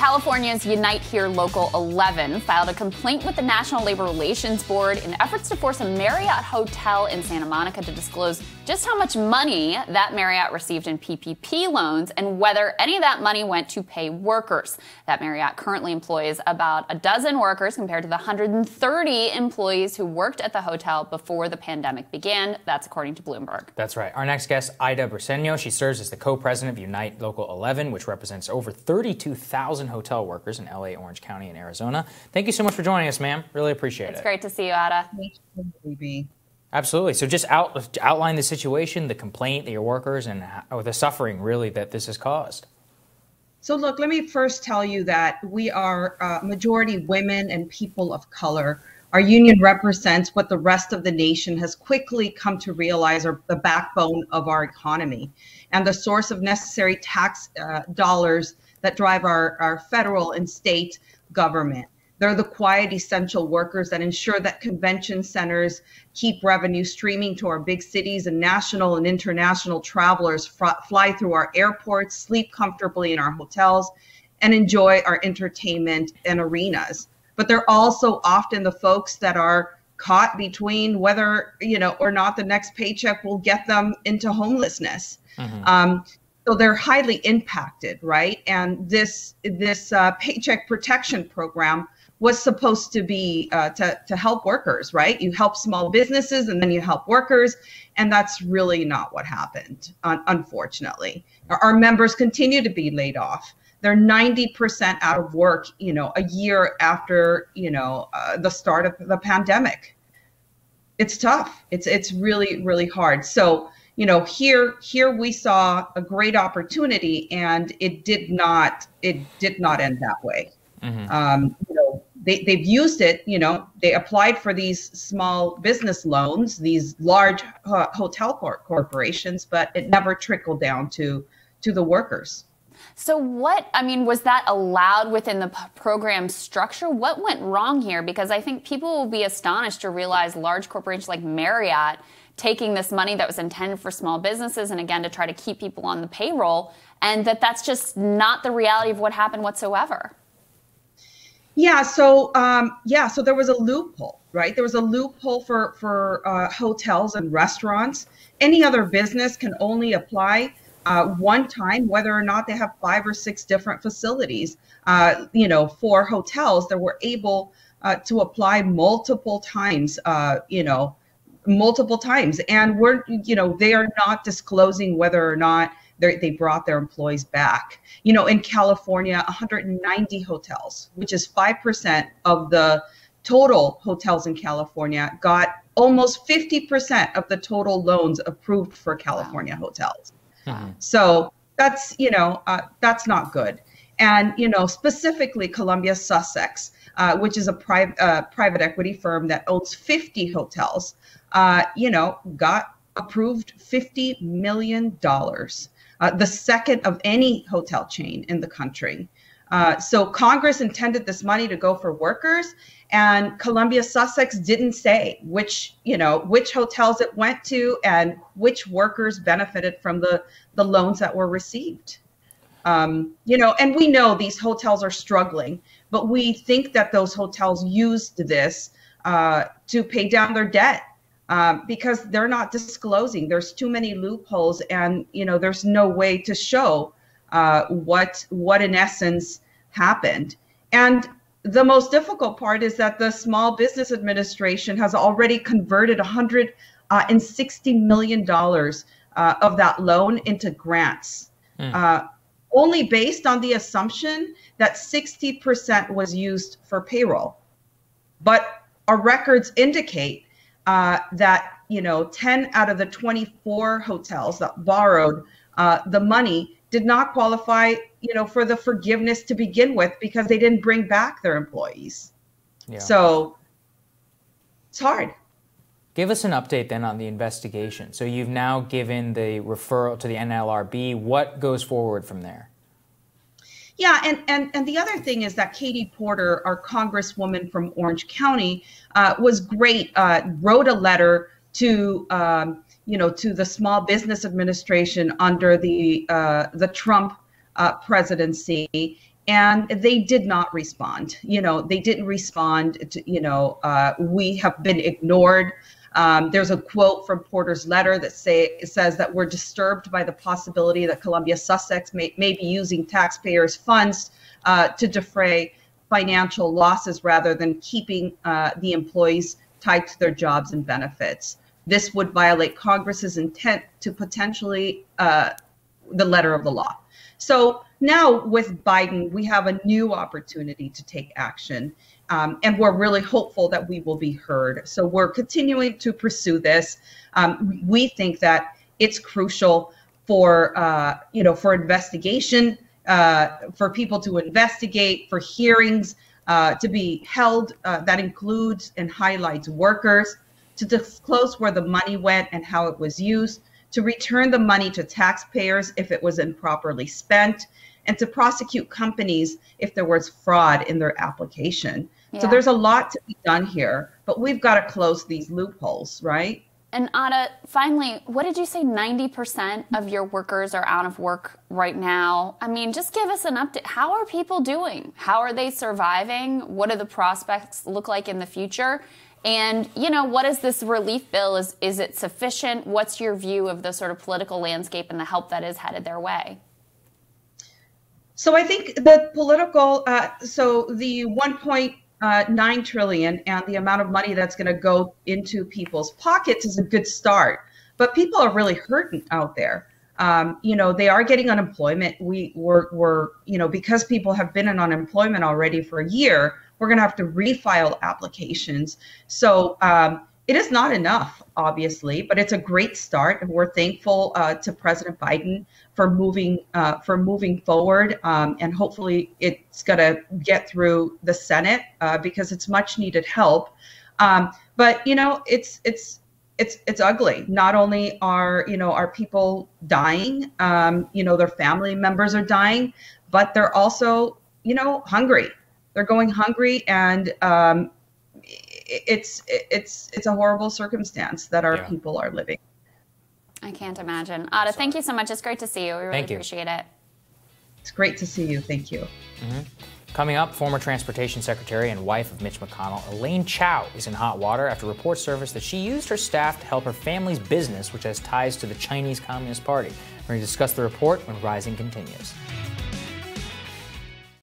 California's Unite Here Local 11 filed a complaint with the National Labor Relations Board in efforts to force a Marriott hotel in Santa Monica to disclose just how much money that Marriott received in PPP loans and whether any of that money went to pay workers. That Marriott currently employs about a dozen workers compared to the 130 employees who worked at the hotel before the pandemic began. That's according to Bloomberg. That's right. Our next guest, Briceño. She serves as the co-president of Unite Local 11, which represents over 32,000 hotel workers in LA, Orange County, and Arizona. Thank you so much for joining us, ma'am. Really appreciate it. It's great to see you, Ada. Absolutely. So just outline the situation, the complaint that your workers and the suffering really that this has caused. So look, let me first tell you that we are majority women and people of color. Our union represents what the rest of the nation has quickly come to realize are the backbone of our economy and the source of necessary tax dollars that drive our federal and state government. They're the quiet, essential workers that ensure that convention centers keep revenue streaming to our big cities, and national and international travelers fly through our airports, sleep comfortably in our hotels, and enjoy our entertainment and arenas. But they're also often the folks that are caught between whether, or not the next paycheck will get them into homelessness. Mm-hmm. So they're highly impacted, right? And this paycheck protection program was supposed to be to help workers, right? You help small businesses and then you help workers. And that's really not what happened, unfortunately. Our members continue to be laid off. They're 90% out of work, a year after, the start of the pandemic. It's tough. It's really, really hard. So, here we saw a great opportunity, and it did not end that way. Mm-hmm. They've used it, they applied for these small business loans, these large hotel corporations, but it never trickled down to the workers. So was that allowed within the program structure? What went wrong here? Because I think people will be astonished to realize large corporations like Marriott taking this money that was intended for small businesses and again to try to keep people on the payroll, and that's just not the reality of what happened whatsoever. Yeah, so there was a loophole, right? There was a loophole for hotels and restaurants. Any other business can only apply one time, whether or not they have 5 or 6 different facilities. For hotels, they were able to apply multiple times, and they are not disclosing whether or not they brought their employees back. In California, 190 hotels, which is 5% of the total hotels in California, got almost 50% of the total loans approved for California hotels. Uh-huh. So that's not good. And, specifically Columbia Sussex, which is a private equity firm that owns 50 hotels, got approved $50 million. The second of any hotel chain in the country. So Congress intended this money to go for workers, and Columbia Sussex didn't say which hotels it went to and which workers benefited from the loans that were received. And we know these hotels are struggling, but we think that those hotels used this to pay down their debt. Because they're not disclosing. There's too many loopholes, and there's no way to show what in essence happened. And the most difficult part is that the Small Business Administration has already converted $160 million of that loan into grants, only based on the assumption that 60% was used for payroll. But our records indicate that 10 out of the 24 hotels that borrowed the money did not qualify, for the forgiveness to begin with because they didn't bring back their employees. Yeah. So it's hard. Give us an update then on the investigation. So you've now given the referral to the NLRB. What goes forward from there? Yeah, and the other thing is that Katie Porter, our congresswoman from Orange County, was great. Wrote a letter to the Small Business Administration under the Trump presidency, and they did not respond. They didn't respond to, we have been ignored. There's a quote from Porter's letter that says that we're disturbed by the possibility that Columbia Sussex may be using taxpayers' funds to defray financial losses rather than keeping the employees tied to their jobs and benefits. This would violate Congress's intent to potentially the letter of the law. So now with Biden, we have a new opportunity to take action. And we're really hopeful that we will be heard. So we're continuing to pursue this. We think that it's crucial for investigation, for people to investigate, for hearings to be held that includes and highlights workers, to disclose where the money went and how it was used, to return the money to taxpayers if it was improperly spent, and to prosecute companies if there was fraud in their application. Yeah. So there's a lot to be done here, but we've got to close these loopholes, right? And Ada, finally, what did you say 90% of your workers are out of work right now? I mean, just give us an update. How are people doing? How are they surviving? What do the prospects look like in the future? And, what is this relief bill? Is it sufficient? What's your view of the sort of political landscape and the help that is headed their way? So I think the political, the 1.9 trillion and the amount of money that's going to go into people's pockets is a good start. But people are really hurting out there. They are getting unemployment. We're because people have been in unemployment already for a year, we're going to have to refile applications. So it is not enough, obviously, but it's a great start, and we're thankful to President Biden for moving forward, and hopefully it's going to get through the Senate because it's much needed help. But it's ugly. Not only are people dying, their family members are dying, but they're also hungry. They're going hungry, and it's a horrible circumstance that our people are living. I can't imagine. Ada, thank you so much. It's great to see you. We really appreciate it. It's great to see you. Thank you. Mm-hmm. Coming up, former Transportation Secretary and wife of Mitch McConnell, Elaine Chao, is in hot water after reports surfaced that she used her staff to help her family's business, which has ties to the Chinese Communist Party. We're going to discuss the report when Rising continues.